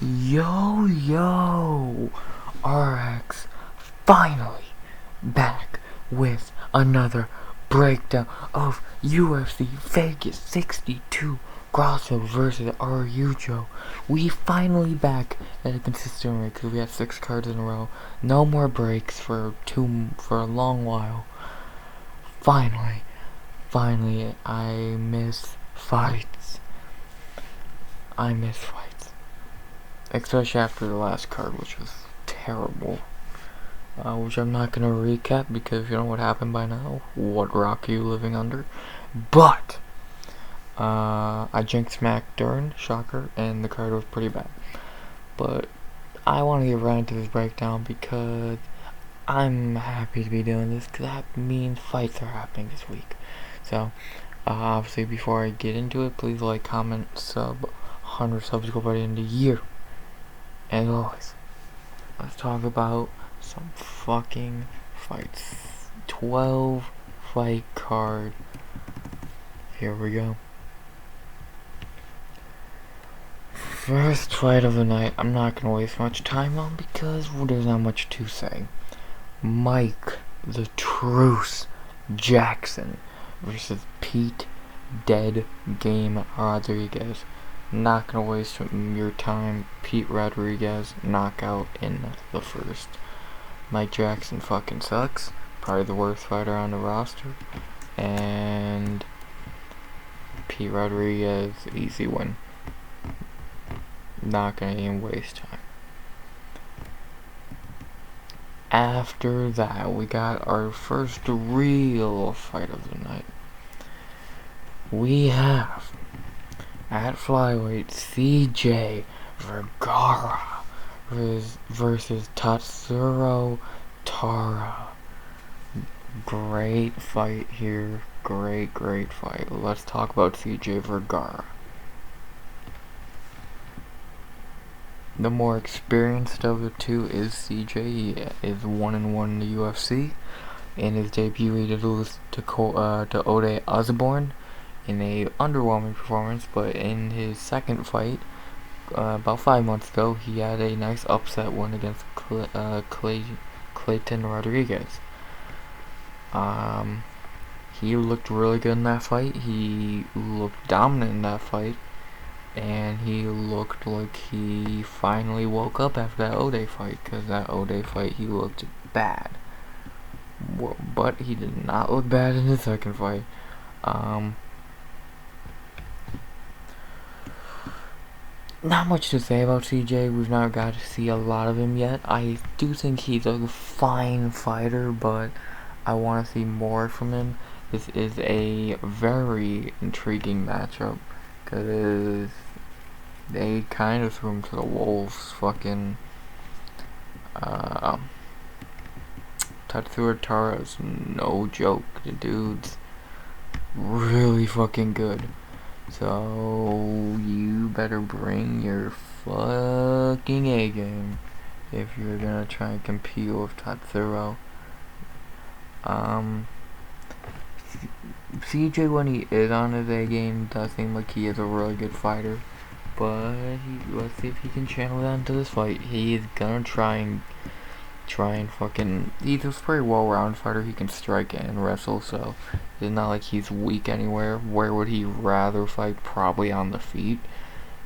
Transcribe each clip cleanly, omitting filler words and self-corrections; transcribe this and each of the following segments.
Yo, RX finally back with another breakdown of UFC Vegas 62 crossover versus Joe. We finally back at a consistent rate because we had 6 cards in a row. No more breaks for a long while. Finally, I miss fights. Especially after the last card, which was terrible. Which I'm not going to recap because you know what happened by now. What rock are you living under? But, I jinxed Smack during, shocker, and the card was pretty bad. But, I want to get right into this breakdown because I'm happy to be doing this because that means fights are happening this week. So, obviously before I get into it, please like, comment, sub, 100 subs go by the end of the year. As always, let's talk about some fucking fights. 12 fight card. Here we go. First fight of the night, I'm not gonna waste much time on because there's not much to say. Mike the Truce Jackson versus Pete Dead Game Rodriguez. Not gonna waste your time. Pete Rodriguez knockout in the first. Mike Jackson fucking sucks. Probably the worst fighter on the roster. And Pete Rodriguez, easy win. Not gonna even waste time. After that, we got our first real fight of the night. We have at flyweight CJ Vergara versus Tatsuro Tara. Great fight here. Great fight. Let's talk about CJ Vergara. The more experienced of the two is CJ. He is 1-1 in the UFC. In his debut, he did lose to Ode Osborne in a underwhelming performance, but in his second fight, about 5 months ago, he had a nice upset win against Clayton Rodriguez. He looked really good in that fight. He looked dominant in that fight, and he looked like he finally woke up after that Ode fight, because that Ode fight he looked bad. But he did not look bad in the second fight. Not much to say about CJ. We've not got to see a lot of him yet. I do think he's a fine fighter, but I want to see more from him. This is a very intriguing matchup because they kind of threw him to the wolves. Fucking Tatsuro Tara is no joke. The dude's really fucking good. So you better bring your fucking A game if you're gonna try and compete with Tatsuro. CJ, when he is on his A game, does seem like he is a really good fighter. But let's see if he can channel that into this fight. He is gonna try and fucking. He's a pretty well-rounded fighter. He can strike and wrestle, so it's not like he's weak anywhere. Where would he rather fight? Probably on the feet.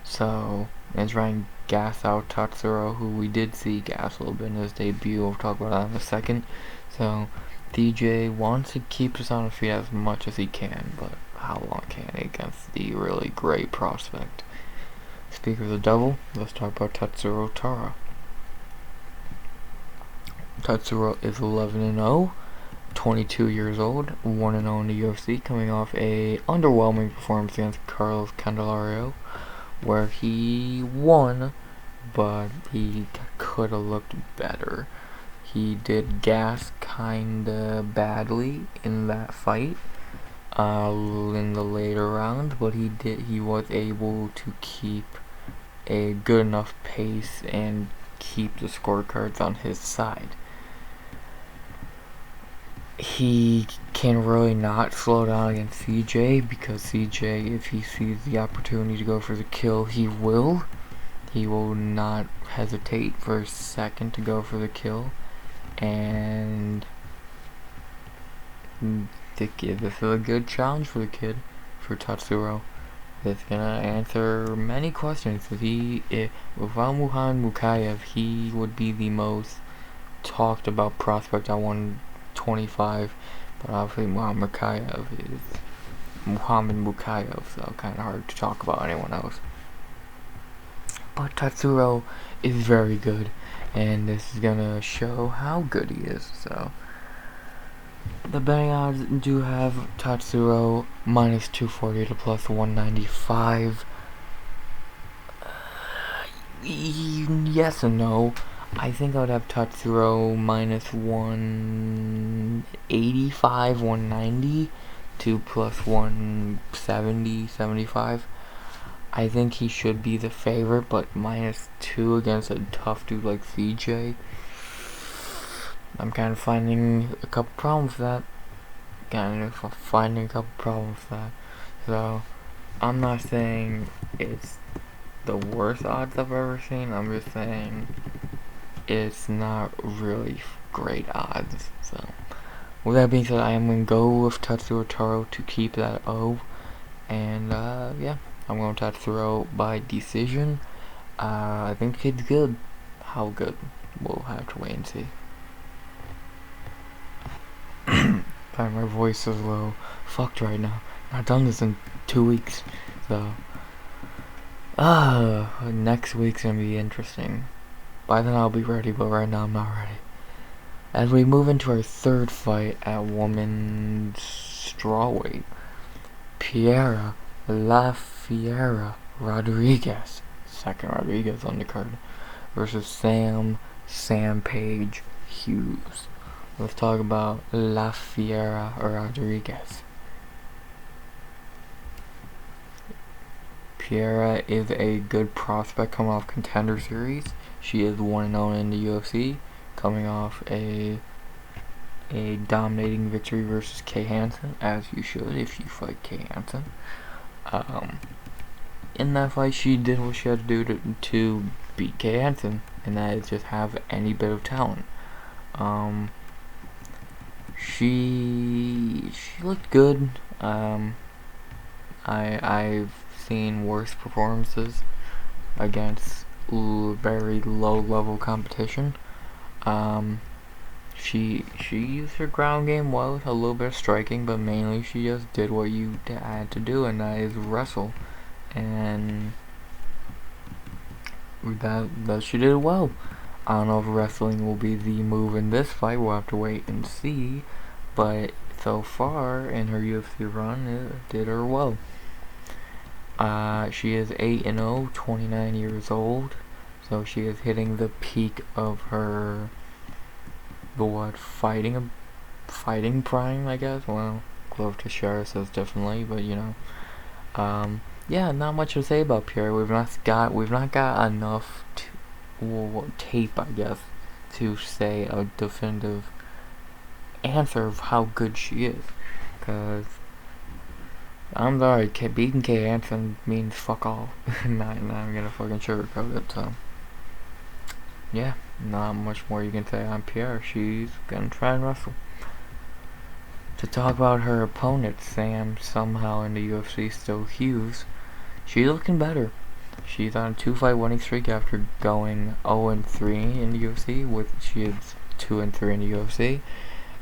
So, and try and gas out Tatsuro, who we did see gas a little bit in his debut. We'll talk about that in a second. So, DJ wants to keep us on the feet as much as he can, but how long can he against the really great prospect? Speaker of the devil, let's talk about Tatsuro Tara. Tatsuro is 11-0, 22 years old, 1-0 in the UFC, coming off a underwhelming performance against Carlos Candelario, where he won, but he could have looked better. He did gas kinda badly in that fight, in the later rounds, but he was able to keep a good enough pace and keep the scorecards on his side. He can really not slow down against CJ, because CJ, if he sees the opportunity to go for the kill, he will. He will not hesitate for a second to go for the kill, and this is a good challenge for the kid, for Tatsuro. It's gonna answer many questions. Without Muhammad Mukayev, he would be the most talked about prospect at 125, but obviously Muhammad Mukayev is Muhammad Mukayev, so kind of hard to talk about anyone else. But Tatsuro is very good, and this is gonna show how good he is. So the betting odds do have Tatsuro minus 240 to plus 195. Yes and no. I think I would have Tatsuro minus 185, 190 to plus 170, 75. I think he should be the favorite, but minus 2 against a tough dude like CJ. I'm kind of finding a couple problems with that. So, I'm not saying it's the worst odds I've ever seen. I'm just saying it's not really great odds. So, with that being said, I am going to go with Tatsuro Taro to keep that O. And, yeah, I'm going to Tatsuro by decision. I think the kid's good. How good? We'll have to wait and see. Sorry, my voice is a little fucked right now. I've done this in 2 weeks, so next week's gonna be interesting. By then I'll be ready, but right now I'm not ready. As we move into our third fight at women's strawweight, Piera La Fiera Rodriguez, second Rodriguez undercard, versus Sam Page Hughes. Let's talk about La Fiera Rodriguez. Piera is a good prospect coming off Contender Series. She is 1-0 in the UFC, coming off a dominating victory versus Kay Hansen, as you should if you fight Kay Hansen. In that fight, she did what she had to do to beat Kay Hansen, and that is just have any bit of talent. She looked good. I've seen worse performances against very low level competition. She used her ground game well, a little bit of striking, but mainly she just did what you had to do, and that is wrestle. And that she did well. I don't know if wrestling will be the move in this fight. We'll have to wait and see. But so far in her UFC run, it did her well. She is 8-0, 29 years old. So she is hitting the peak of her fighting prime, I guess. Well, Glove Teixeira says differently, but you know. Yeah, not much to say about Pierre. We've not got enough tape, I guess, to say a definitive answer of how good she is. Cause I'm sorry, beating Kay Hansen means fuck all. not I'm gonna fucking sugarcoat it. So yeah, not much more you can say on Pierre. She's gonna try and wrestle. To talk about her opponent, Sam, somehow in the UFC, still Hughes. She's looking better. She's on a 2-fight winning streak after going 0-3 in the UFC. She is 2-3 in the UFC.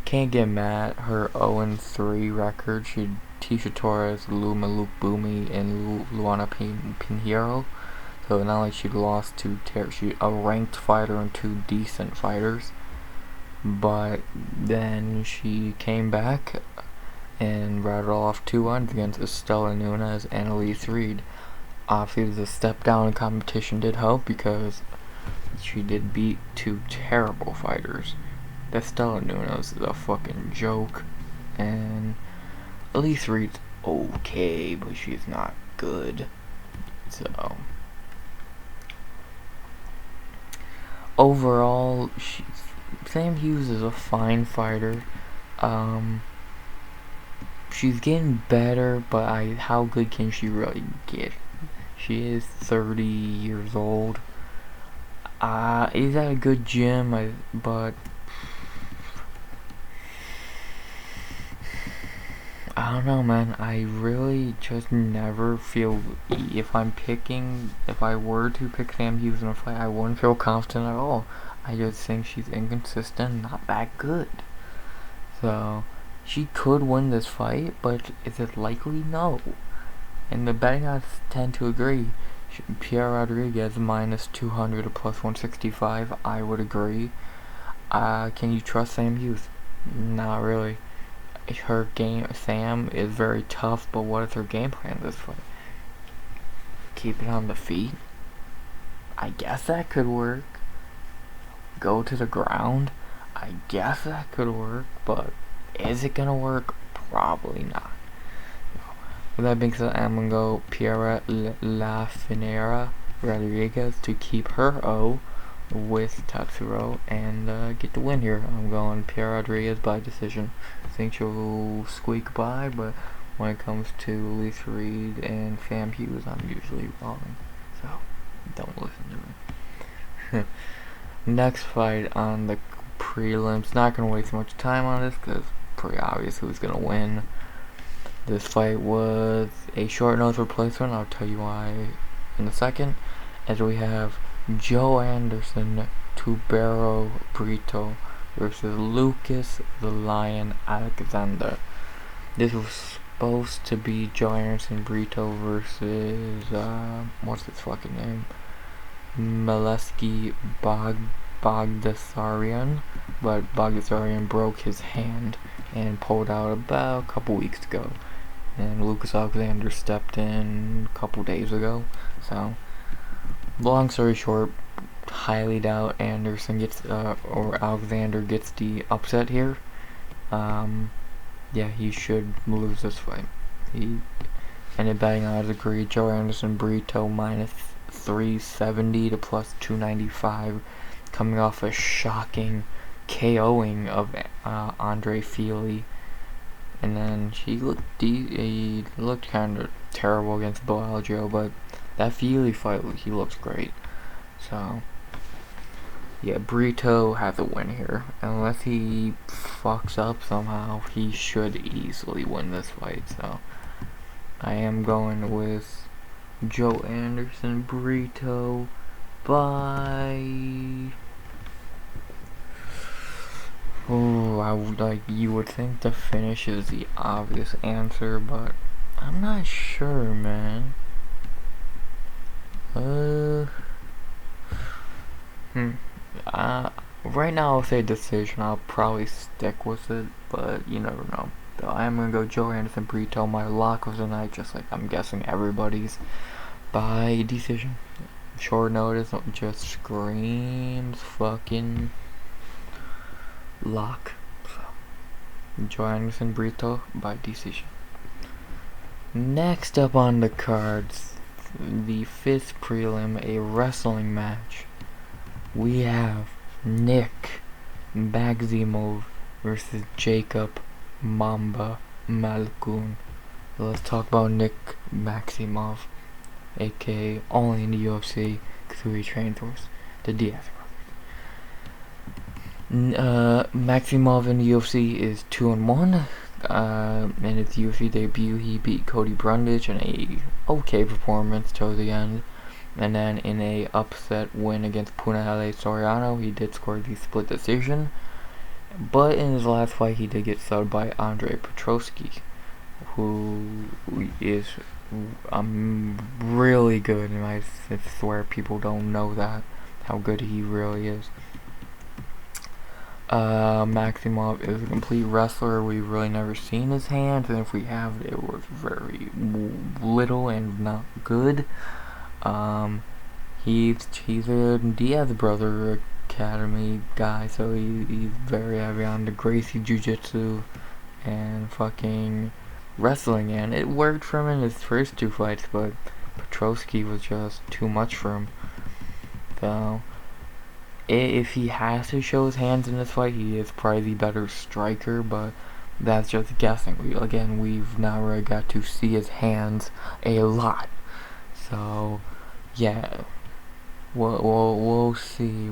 Can't get mad. Her 0-3 record. She Tisha Torres, Luma Lukbumi, and Luana Pinheiro. So not like she lost to a ranked fighter and 2 decent fighters. But then she came back and rattled off 2 wins against Estela Nunes and Elise Reed. Obviously, the step down in competition did help because she did beat 2 terrible fighters. Estela Nunes is a fucking joke, and Elise Reed's okay, but she's not good. So overall, Sam Hughes is a fine fighter. She's getting better, but how good can she really get? She is 30 years old. Is at a good gym, but I don't know, man. I really just never feel, if I were to pick Sam Hughes in a fight, I wouldn't feel confident at all. I just think she's inconsistent, not that good. So, she could win this fight, but is it likely? No. And the betting odds tend to agree. Pierre Rodriguez minus 200 to plus 165, I would agree. Can you trust Sam Hughes? Not really. Sam is very tough, but what is her game plan this fight? Keep it on the feet? I guess that could work. Go to the ground? I guess that could work, but is it gonna work? Probably not. With that being said, I'm gonna go Pierre La Finera Rodriguez to keep her O with Tubero and get the win here. I'm going Pierre Rodriguez by decision. I think she'll squeak by, but when it comes to Lisa Reed and Sam Hughes, I'm usually wrong. So, don't listen to me. Next fight on the prelims. Not going to waste much time on this because it's pretty obvious who's going to win. This fight was a short notice replacement. I'll tell you why in a second. As we have Joe Anderson, Tubero, Burrito versus Lucas the Lion Alexander. This was supposed to be Joe Anderson Burrito versus what's his fucking name? Maleski Bogdasarian, but Bogdasarian broke his hand and pulled out about a couple weeks ago. And Lucas Alexander stepped in a couple days ago. So, long story short, highly doubt Anderson gets or Alexander gets the upset here. Yeah, he should lose this fight. He ended betting odds agree. Joe Anderson Burrito minus 370 to plus 295, coming off a shocking KOing of Andre Feely. And then he looked kind of terrible against Bellagio, but that Feely fight, he looks great. So, yeah, Burrito has a win here. Unless he fucks up somehow, he should easily win this fight. So, I am going with Joe Anderson Burrito by... Oh, you would think the finish is the obvious answer, but I'm not sure, man. Right now I'll say decision. I'll probably stick with it, but you never know. So I am gonna go Joe Anderson Burrito, my lock of the night, just like I'm guessing everybody's, by decision. Short notice, just screams fucking lock. So, Joe Anderson Burrito by decision. Next up on the cards, the fifth prelim, a wrestling match. We have Nick Maximov versus Jacob Mamba Malkoun. Let's talk about Nick Maximov, aka only in the UFC because he trains with the Diaz brothers. Maximov in the UFC is 2-1. In his UFC debut, he beat Cody Brundage in a okay performance till the end. And then in a upset win against Punahele Soriano, he did score the split decision. But in his last fight, he did get subbed by Andre Petroski, who is really good. And I swear people don't know that, how good he really is. Maximov is a complete wrestler. We've really never seen his hands, and if we have, it was very little and not good. He's a Diaz brother academy guy, so he's very heavy on the Gracie Jiu-Jitsu and fucking wrestling, and it worked for him in his first two fights, but Petroski was just too much for him. So, if he has to show his hands in this fight, he is probably the better striker, but that's just guessing. We've not really got to see his hands a lot. So, yeah, we'll see.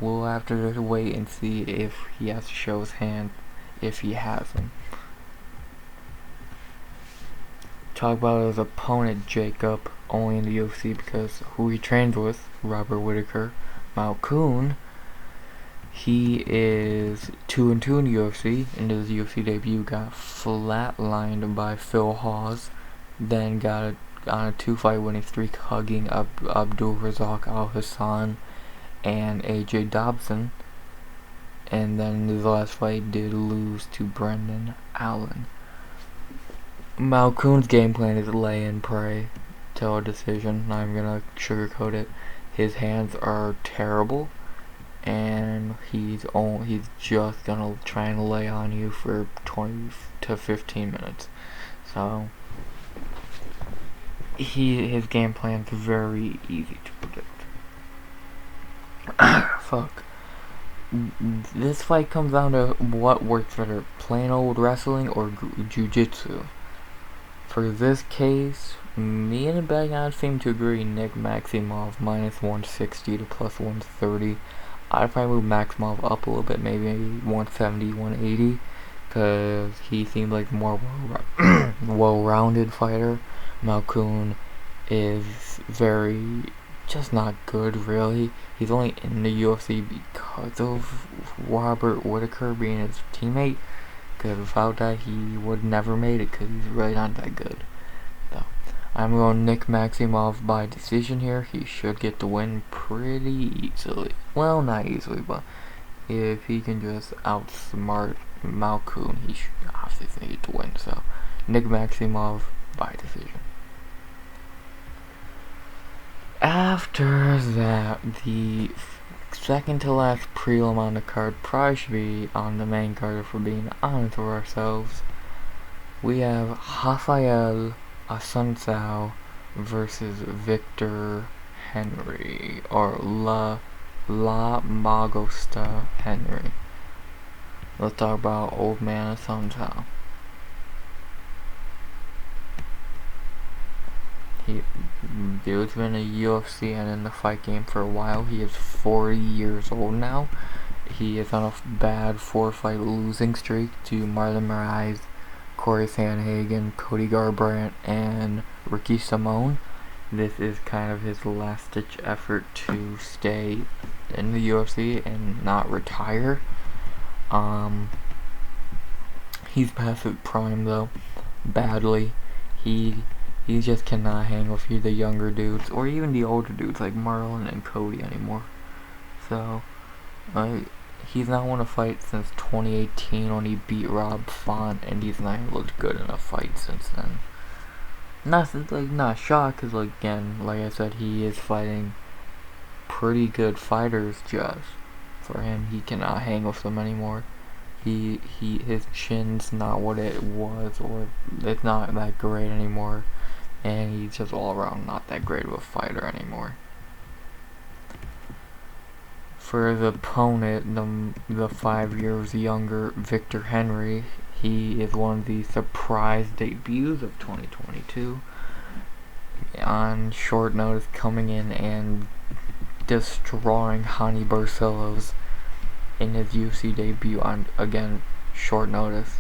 We'll have to just wait and see if he has to show his hand, if he has them. Talk about his opponent, Jacob, only in the UFC because who he trains with, Robert Whittaker, Malkoon. He is 2-2 in the UFC. In his UFC debut, got flatlined by Phil Hawes, then got on a 2-fight winning streak, hugging Abdul Razak Al Hassan and AJ Dobson, and then in his last fight did lose to Brendan Allen. Malkoon's game plan is lay and pray till a decision. Not even gonna sugarcoat it. His hands are terrible, and he's just gonna try and lay on you for 20 to 15 minutes. So his game plan is very easy to predict. Fuck. This fight comes down to what works better, plain old wrestling or jiu-jitsu. For this case, me and the betting odds seem to agree. Nick Maximov -160 to +130. I'd probably move Maximov up a little bit, maybe 170, 180, because he seems like a more well-rounded fighter. Malkoon is just not good, really. He's only in the UFC because of Robert Whittaker being his teammate. Because without that, he would never made it, because he's really not that good. So, I'm going Nick Maximov by decision here. He should get the win pretty easily. Well, not easily, but if he can just outsmart Malkoon, he should obviously get the win. So, Nick Maximov by decision. After that, the second to last prelim on the card probably should be on the main card if we're being honest with ourselves. We have Rafael Assunção versus Victor Henry, or La Magosta Henry. Let's talk about old man Assunção. Dude's been in the UFC and in the fight game for a while. He is 40 years old now. He is on a bad 4-fight losing streak to Marlon Moraes, Corey Sandhagen, Cody Garbrandt, and Ricky Simone. This is kind of his last-ditch effort to stay in the UFC and not retire. He's past his prime though, badly. He just cannot hang with the younger dudes, or even the older dudes like Marlon and Cody anymore. So, he's not won a fight since 2018 when he beat Rob Font, and he's not looked good in a fight since then. Not shocked, cause again, like I said, he is fighting pretty good fighters. Just for him, he cannot hang with them anymore. His chin's not what it was, or it's not that great anymore. And he's just all around not that great of a fighter anymore. For the opponent, the 5 years younger Victor Henry, he is one of the surprise debuts of 2022. On short notice, coming in and destroying Hani Barcelos in his UFC debut on, again, short notice.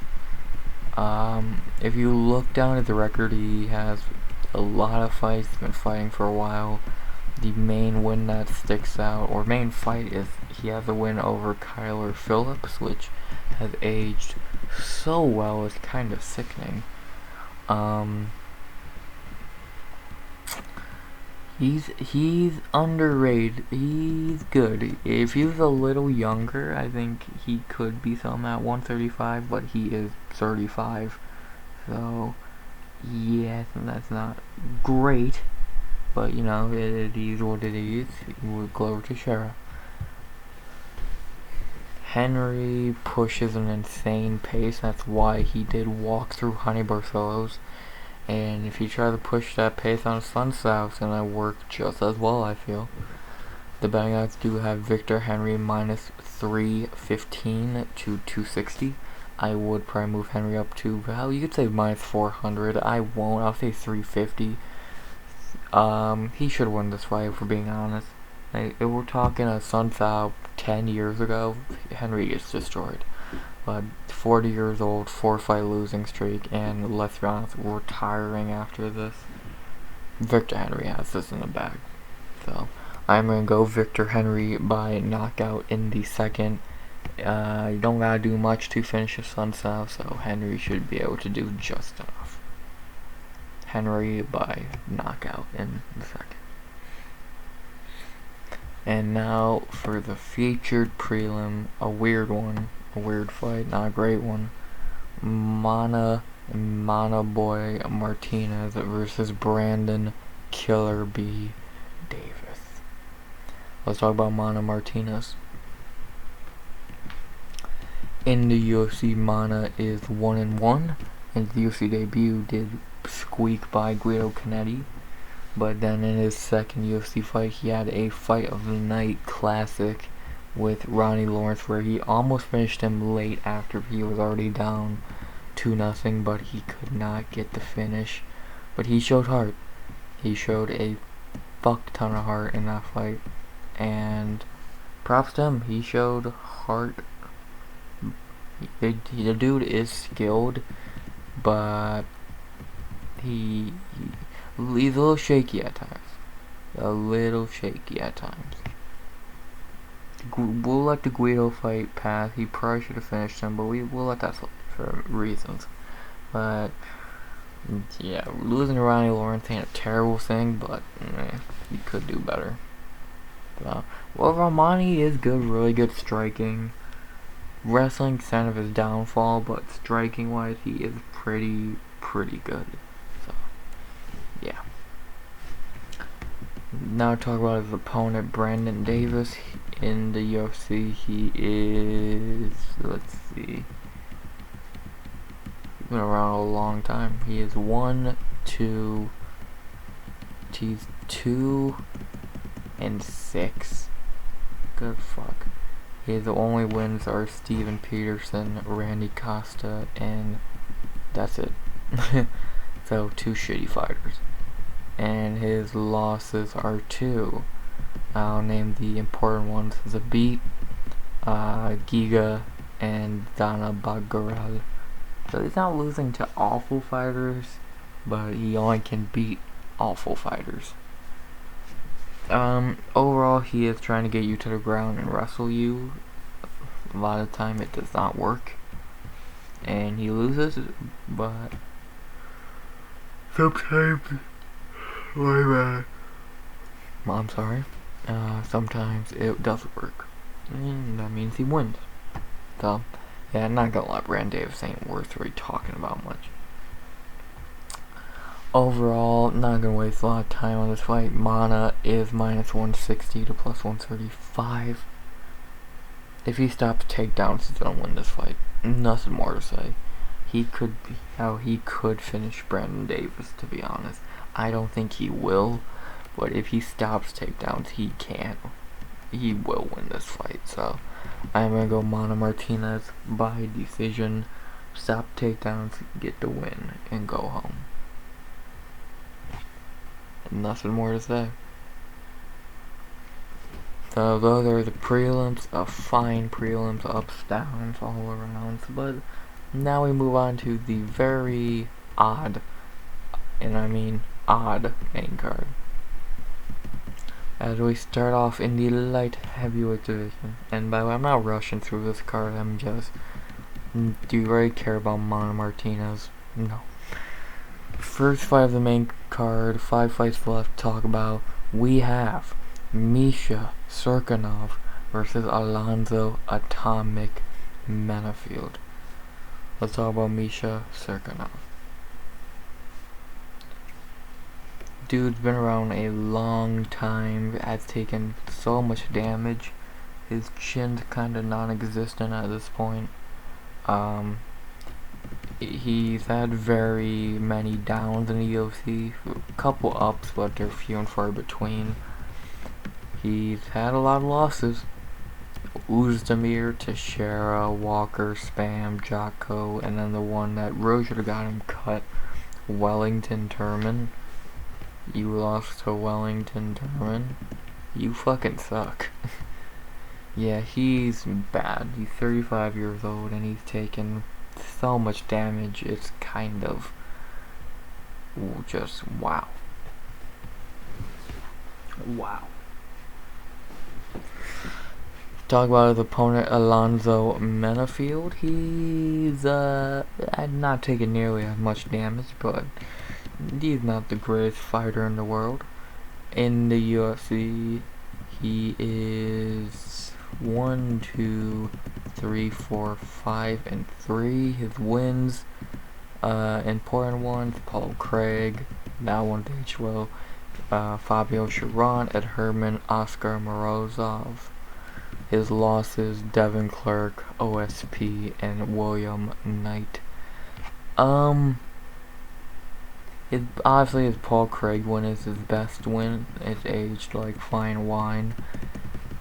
If you look down at the record, he has a lot of fights, been fighting for a while. The main win that sticks out, or main fight, is he has a win over Kyler Phillips, which has aged so well, it's kind of sickening. He's underrated. He's good. If he was a little younger, I think he could be something at 135, but he is 35. So, yeah, that's not great, but you know, it is what it is. With Glover Teixeira. Henry pushes an insane pace. That's why he did walk through Hani Barcelos. And if you try to push that pace on Assunção, it's gonna work just as well, I feel. The betting odds do have Victor Henry -315 to 260. I would probably move Henry up to, well, you could say -400. I won't. I'll say 350. He should win this fight, if we're being honest. If we're talking a Sun Tzu 10 years ago, Henry gets destroyed. But 40 years old, 4-fight losing streak, and let's be honest, retiring after this. Victor Henry has this in the bag. So, I'm going to go Victor Henry by knockout in the second. You don't gotta do much to finish a Sun Tzu, so Henry should be able to do just enough. Henry by knockout in the second. And now for the featured prelim, a weird one, a weird fight, not a great one. Mana Boy Martinez versus Brandon Killer B Davis. Let's talk about Mana Martinez. In the UFC, Mana is 1-1, and the UFC debut did squeak by Guido Canetti. But then in his second UFC fight, he had a Fight of the Night classic with Ronnie Lawrence, where he almost finished him late after he was already down 2-0, but he could not get the finish. But he showed heart. He showed a fuck ton of heart in that fight, and props to him. He showed heart. The dude is skilled, but he's a little shaky at times. We'll let the Guido fight pass. He probably should have finished him, but we'll let that slip for reasons. But yeah, losing to Ronnie Lawrence ain't a terrible thing, but he could do better. Well, Romani is good, really good striking. Wrestling kind of his downfall, but striking wise, he is pretty good. So yeah. Now talk about his opponent, Brandon Davis. In the UFC, he is, let's see, he's been around a long time. He is 2-6. Good fuck. His only wins are Steven Peterson, Randy Costa, and that's it. So 2 shitty fighters. And his losses are 2. I'll name the important ones: Zabit, Giga, and Dana Bagaral. So he's not losing to awful fighters, but he only can beat awful fighters. Overall, he is trying to get you to the ground and wrestle you. A lot of the time it does not work, and he loses, but sometimes, I'm sorry, sometimes it does work, and that means he wins. So, yeah, I'm not gonna lie, Brandon Davis ain't worth really talking about much. Overall, not gonna waste a lot of time on this fight. Mana is -160 to +135. If he stops takedowns, he's gonna win this fight. Nothing more to say. He could finish Brandon Davis, to be honest. I don't think he will, but if he stops takedowns, he can. He will win this fight. So I'm gonna go Mana Martinez by decision. Stop takedowns, get the win, and go home. Nothing more to say. So those are the prelims, fine prelims, ups, downs, all around. But now we move on to the very odd, and I mean odd, main card. As we start off in the light heavyweight division, and by the way, I'm not rushing through this card. I'm just, do you really care about Mana Martinez? No. First fight of the main card, 5 fights left to talk about. We have Misha Sirkanov versus Alonzo Atomic Menifield. Let's talk about Misha Sirkanov. Dude's been around a long time, has taken so much damage. His chin's kinda non-existent at this point. He's had very many downs in the UFC, a couple ups, but they're few and far between. He's had a lot of losses. Uzdemir, Teixeira, Walker, Spam, Jocko, and then the one that really should have got him cut, Wellington Turman. You lost to Wellington Turman. You fucking suck. Yeah, he's bad. He's 35 years old and he's taken so much damage. It's kind of just wow. Wow. Talk about his opponent, Alonzo Menifield. He's not taking nearly as much damage, but he's not the greatest fighter in the world. In the UFC, he is 1, 2, 3, 4, 5, and 3. His wins, important ones: Paul Craig, that one did well. Fabio Chiron, Ed Herman, Oscar Morozov. His losses: Devin Clark, OSP, and William Knight. Obviously his Paul Craig win is his best win. It's aged like fine wine.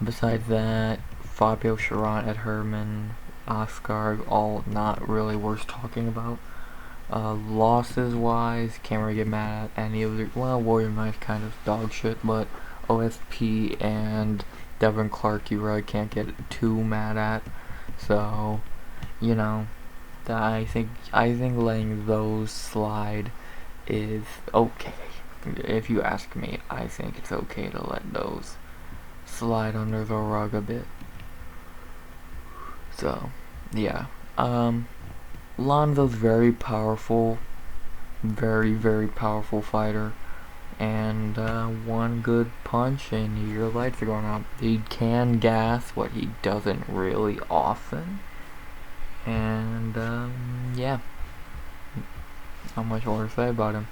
Besides that, Fabio Chiron, Ed Herman, Oscar, all not really worth talking about. Losses wise, can't really get mad at any of the. Well, William Knight's kind of dog shit, but OSP and Devin Clark you really can't get too mad at. So, you know, I think letting those slide is okay. If you ask me, I think it's okay to let those slide under the rug a bit. So, yeah. Lonzo's very powerful, very powerful fighter, and one good punch and your lights are going out. He can gas, what he doesn't really often, and yeah, not much more to say about him.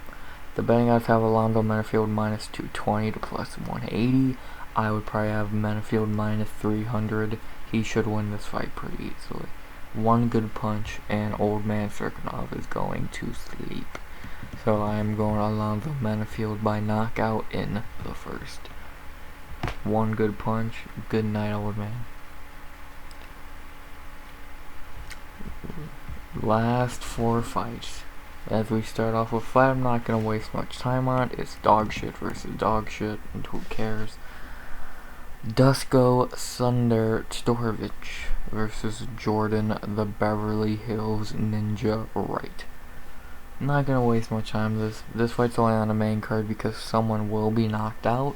The betting odds have Alonzo Menifield minus 220 to plus 180. I would probably have Menifield minus 300. He should win this fight pretty easily. One good punch and old man Sirkanov is going to sleep. So I am going Alonzo Menifield by knockout in the first. One good punch. Good night, old man. Last 4 fights. As we start off with a fight I'm not going to waste much time on. It's dog shit versus dog shit, and who cares. Dusko Sunder Stovich versus Jordan the Beverly Hills Ninja Wright. I'm not gonna waste much time. This fight's only on the main card because someone will be knocked out.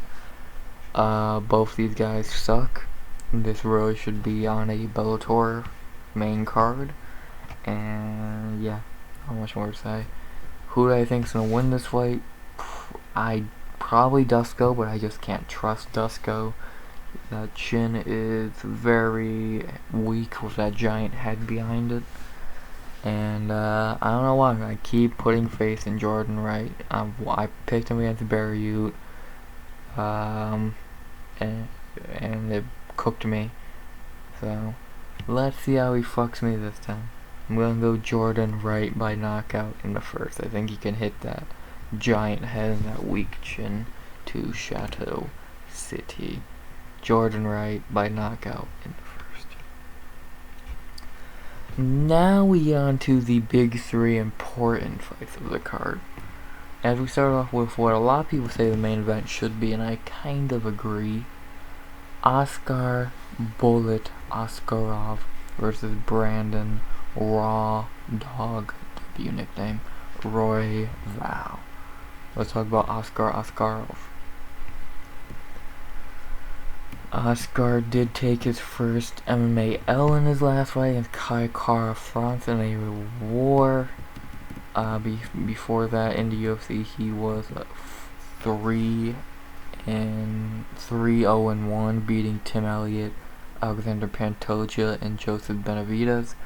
Both these guys suck. This really should be on a Bellator main card. And yeah, not much more to say. Who do I think's gonna win this fight? I probably Dusko, but I just can't trust Dusko. That chin is very weak with that giant head behind it. And I don't know why. I keep putting faith in Jordan Wright. I picked him against Burrito. And it cooked me. So let's see how he fucks me this time. I'm gonna go Jordan Wright by knockout in the first. I think he can hit that giant head and that weak chin to Chateau City. Jordan Wright by knockout in the first. Now we get on to the big 3 important fights of the card. As we start off with what a lot of people say the main event should be, and I kind of agree. Oscar Bullet Askarov versus Brandon Raw Dog, W nickname, Roy Val. Let's talk about Oscar Askarov. Oscar did take his first MMA L in his last fight against Kai Kara France in a war. Before that, in the UFC, he was 3-0-1, beating Tim Elliott, Alexander Pantoja, and Joseph Benavidez.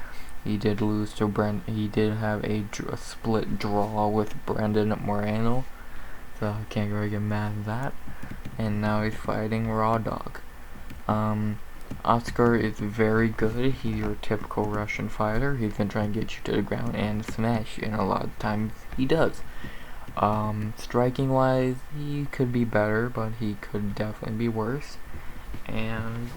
He did lose to He did have a split draw with Brendan Moreno, so I can't really get mad at that. And now he's fighting Raw Dog. Oscar is very good. He's your typical Russian fighter. He's gonna try and get you to the ground and smash you, and a lot of times he does. Striking wise, he could be better, but he could definitely be worse. And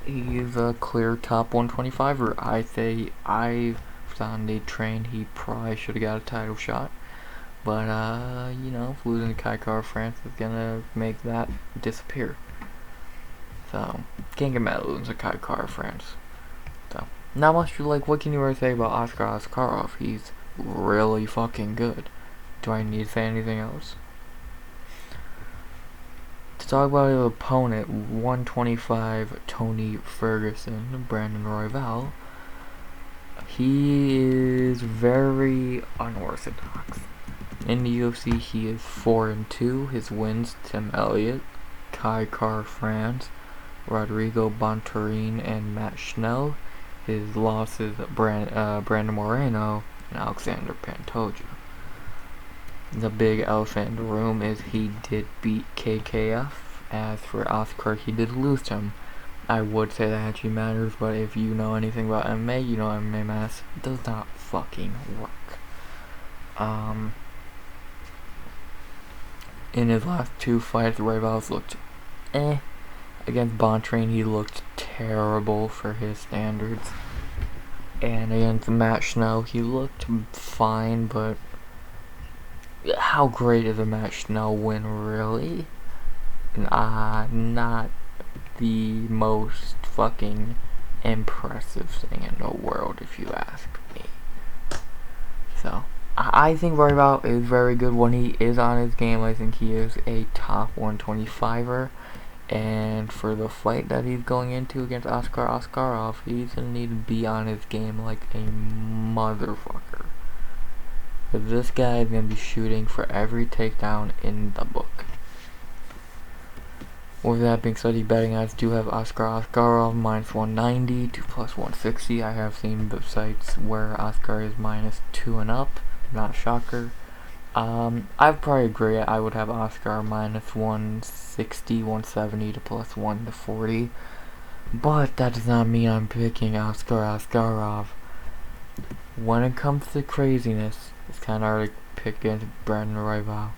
he's a clear top 125er. I say on the train he probably should have got a title shot. But, you know, losing to Kai Kara France is gonna make that disappear. So, can't get mad at losing to Kai Kara France. So, not much, like, what can you really say about Oscar Askarov? He's really fucking good. Do I need to say anything else? To talk about his opponent, 125 Tony Ferguson, Brandon Royval, he is very unorthodox. In the UFC, he is 4-2. His wins: Tim Elliott, Kai Kara France, Rodrigo Bontorin, and Matt Schnell. His losses: Brandon Moreno and Alexander Pantoja. The big elephant in the room is he did beat KKF. As for Oscar, he did lose to him. I would say that actually matters, but if you know anything about MMA, you know MMA math does not fucking work. In his last two fights, Royval's looked Against Bontrain, he looked terrible for his standards. And against Matt Schnell, he looked fine, but how great is a Matt Schnell win, really? Not the most fucking impressive thing in the world, if you ask me. So, I think Royval is very good when he is on his game. I think he is a top 125er. And for the fight that he's going into against Oscar Askarov, he's going to need to be on his game like a motherfucker. Because this guy is going to be shooting for every takedown in the book. With that being said, the betting odds do have Oscar Askarov minus 190 to plus 160. I have seen the sites where Oscar is minus 2 and up. Not a shocker. I'd probably agree. I would have Oscar minus 160, 170 to plus 140. But that does not mean I'm picking Oscar Askarov. When it comes to craziness, it's kind of hard to pick against Brandon Royval.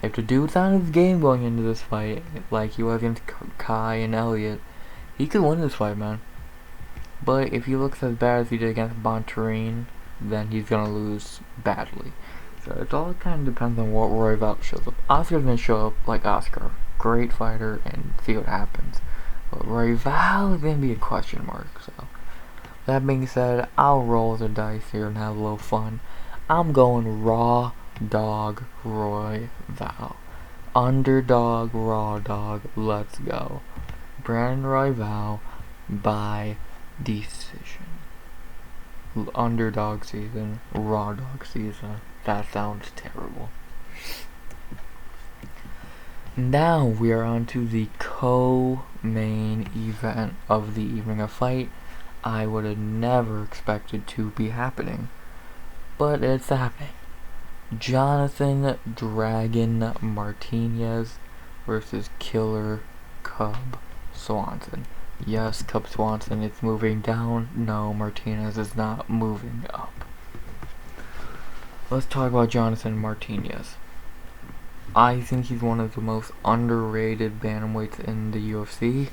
If the dude's on his game going into this fight, like he was against Kai and Elliott, he could win this fight, man. But if he looks as bad as he did against Bontorin, then he's gonna lose badly. So it all kind of depends on what Royval shows up. Oscar's gonna show up like Oscar, great fighter, and see what happens. But Royval is gonna be a question mark. So that being said, I'll roll the dice here and have a little fun. I'm going raw dog Royval. Underdog, raw dog, let's go. Brandon Royval by decision. Underdog season, raw dog season. That sounds terrible. Now we are on to the co-main event of the evening of fight. I would have never expected to be happening, but it's happening. Jonathan Dragon Martinez versus Killer Cub Swanson. Yes, Cub Swanson is moving down. No, Martinez is not moving up. Let's talk about Jonathan Martinez. I think he's one of the most underrated bantamweights in the UFC.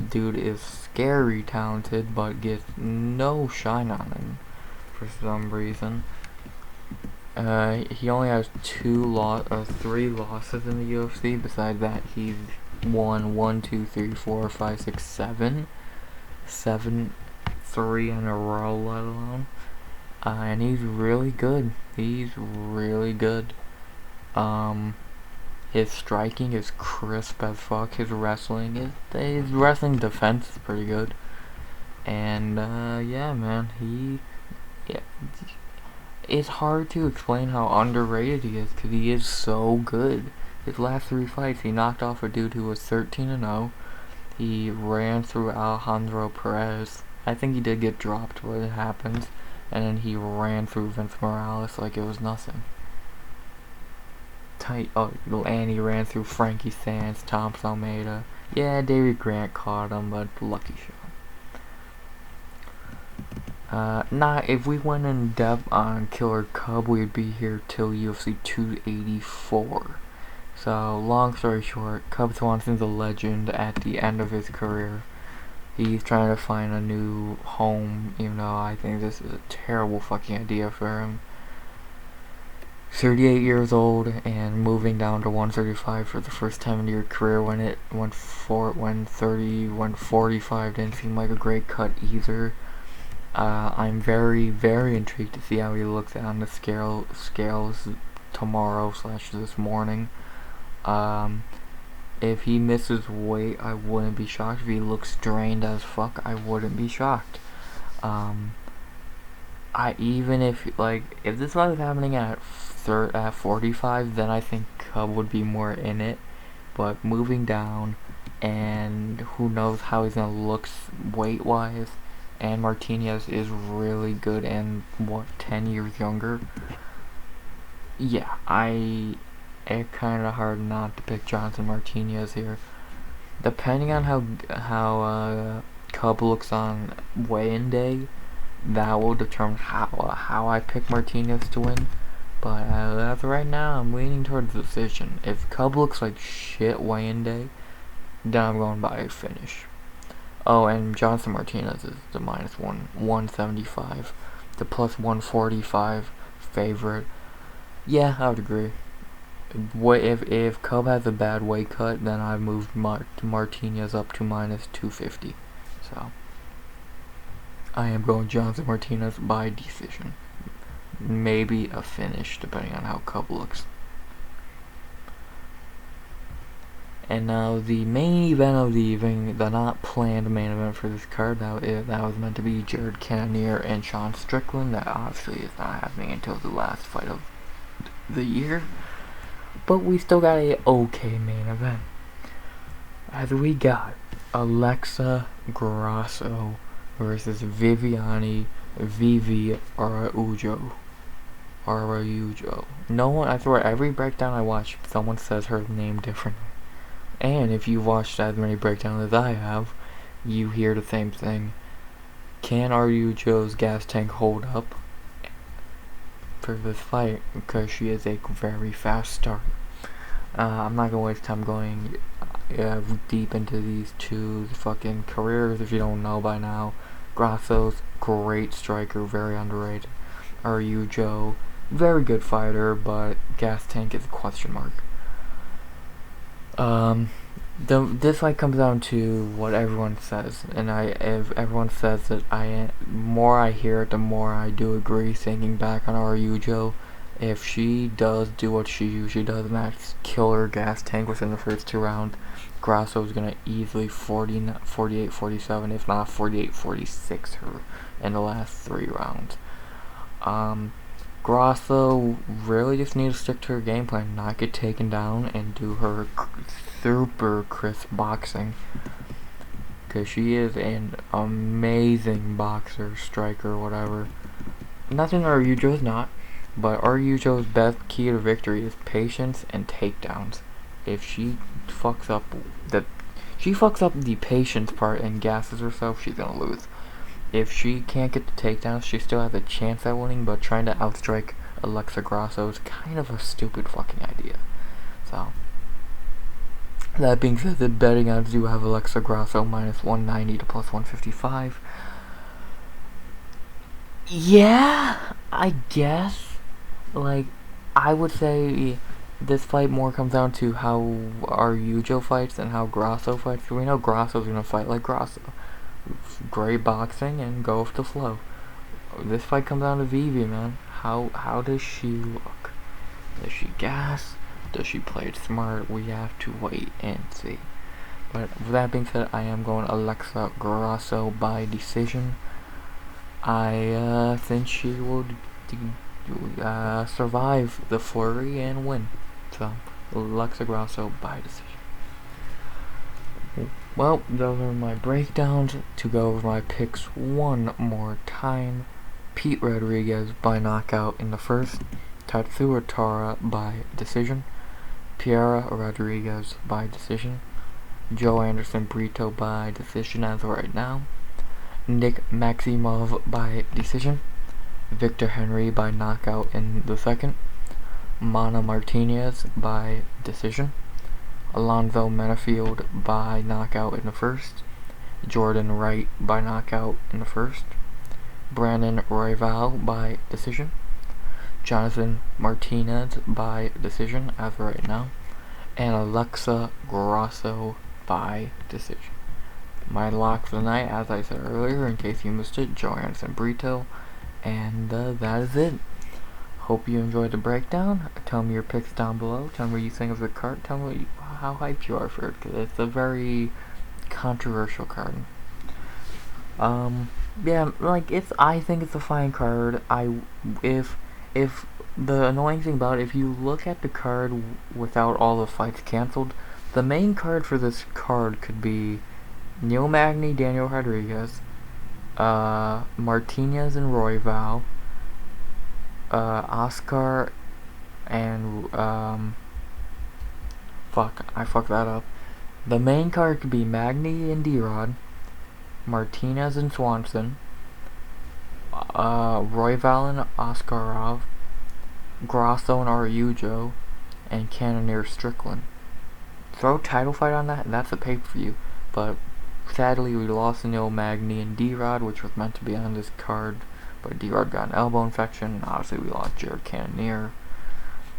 Dude is scary talented, but gets no shine on him for some reason. He only has 3 losses in the UFC. Besides that, he's won 1, 2, 3, 4, 5, 6, 7. 3 in a row, let alone. And he's really good. He's really good. His striking is crisp as fuck. His wrestling defense is pretty good. And yeah, man, it's hard to explain how underrated he is because he is so good. His last 3 fights, he knocked off a dude who was 13-0. He ran through Alejandro Perez. I think he did get dropped, but it happens. And then he ran through Vince Morales like it was nothing. And he ran through Frankie Sands, Thomas Almeida. Yeah, David Grant caught him, but lucky shot. If we went in depth on Killer Cub, we'd be here till UFC 284. So, long story short, Cub Swanson's a legend at the end of his career. He's trying to find a new home, even though I think this is a terrible fucking idea for him. 38 years old and moving down to 135 for the first time in your career when it went 145 didn't seem like a great cut either. I'm very, very intrigued to see how he looks on the scales tomorrow / this morning. If he misses weight, I wouldn't be shocked. If he looks drained as fuck, I wouldn't be shocked. Even if this was happening at 45, then I think Cub would be more in it. But moving down, and who knows how he's gonna look weight wise. And Martinez is really good and 10 years younger. Yeah, it's kind of hard not to pick Johnson Martinez here. Depending on how Cub looks on weigh-in day, that will determine how I pick Martinez to win. But as of right now, I'm leaning towards the decision. If Cub looks like shit weigh-in day, then I'm going by a finish. Oh, and Johnson Martinez is the -175, the +145 favorite. Yeah, I would agree. If Cub has a bad weight cut, then I moved Martinez up to -250. So I am going Johnson Martinez by decision. Maybe a finish, depending on how Cub looks. And now the main event of the evening, the not planned main event for this card, that was meant to be Jared Cannonier and Sean Strickland. That obviously is not happening until the last fight of the year. But we still got a okay main event. As we got Alexa Grasso versus Viviane Vivi Araujo. No one, I swear, every breakdown I watch, someone says her name differently. And if you've watched as many breakdowns as I have, you hear the same thing. Can Araujo's gas tank hold up for this fight? Because she is a very fast starter. I'm not gonna waste time going deep into these two fucking careers if you don't know by now. Grasso's great striker, very underrated. Araujo, very good fighter, but gas tank is a question mark. This fight comes down to what everyone says, and if everyone says that more I hear it, the more I do agree. Thinking back on Araujo, if she does do what she usually does, and that's kill her gas tank within the first 2 rounds, Grasso is gonna easily 48-47, if not 48-46 her in the last 3 rounds. Grasso really just needs to stick to her game plan, not get taken down, and do her super crisp boxing. Because she is an amazing boxer, striker, whatever. Nothing Araujo's not, but Araujo's best key to victory is patience and takedowns. If she fucks up the patience part and gasses herself, she's gonna lose. If she can't get the takedowns, she still has a chance at winning, but trying to outstrike Alexa Grasso is kind of a stupid fucking idea. So, that being said, the betting odds do have Alexa Grasso -190 to +155. Yeah, I guess. I would say this fight more comes down to how Araujo fights than how Grasso fights. We know Grasso's gonna fight like Grasso. Great boxing and go with the flow. This fight comes down to Vivi, man. How does she look? Does she gas? Does she play it smart? We have to wait and see. But with that being said, I am going Alexa Grasso by decision. I think she will survive the flurry and win. So, Alexa Grasso by decision. Well, those are my breakdowns. To go over my picks one more time: Pete Rodriguez by knockout in the first, Tatsuya Tara by decision, Piera Rodriguez by decision, Joe Anderson Burrito by decision as of right now, Nick Maximov by decision, Victor Henry by knockout in the second, Mana Martinez by decision, Alonzo Menifield by knockout in the first, Jordan Wright by knockout in the first, Brandon Royval by decision, Jonathan Martinez by decision as of right now, and Alexa Grasso by decision. My lock for the night, as I said earlier, in case you missed it, Joe Anderson Burrito, and that is it. Hope you enjoyed the breakdown. Tell me your picks down below. Tell me what you think of the card. Tell me how hyped you are for it, because it's a very controversial card. Yeah, like I think it's a fine card. If the annoying thing about it, if you look at the card without all the fights canceled, the main card for this card could be Neil Magny, Daniel Rodriguez, Martinez and Royval, Oscar and fuck, I fucked that up. The main card could be Magny and D-Rod, Martinez and Swanson, Royval and Oscarov, Grasso and Araujo, and Cannonier Strickland. Throw a title fight on that, and that's a pay-per-view. But sadly, we lost Neil Magny and D-Rod, which was meant to be on this card, but D-Rod got an elbow infection, and obviously we lost Jared Cannonier.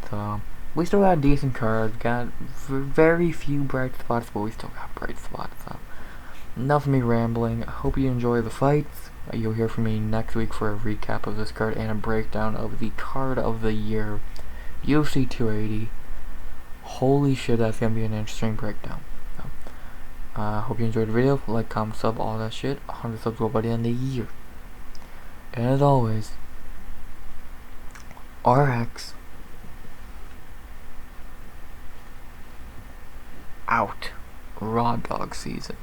So we still got a decent card. Got very few bright spots, but we still got bright spots. So enough of me rambling. I hope you enjoy the fights. You'll hear from me next week for a recap of this card and a breakdown of the card of the year, UFC 280. Holy shit, that's gonna be an interesting breakdown. So, hope you enjoyed the video. Like, comment, sub, all that shit. 100 subs by the end of the year. And as always, RX out. Raw dog season.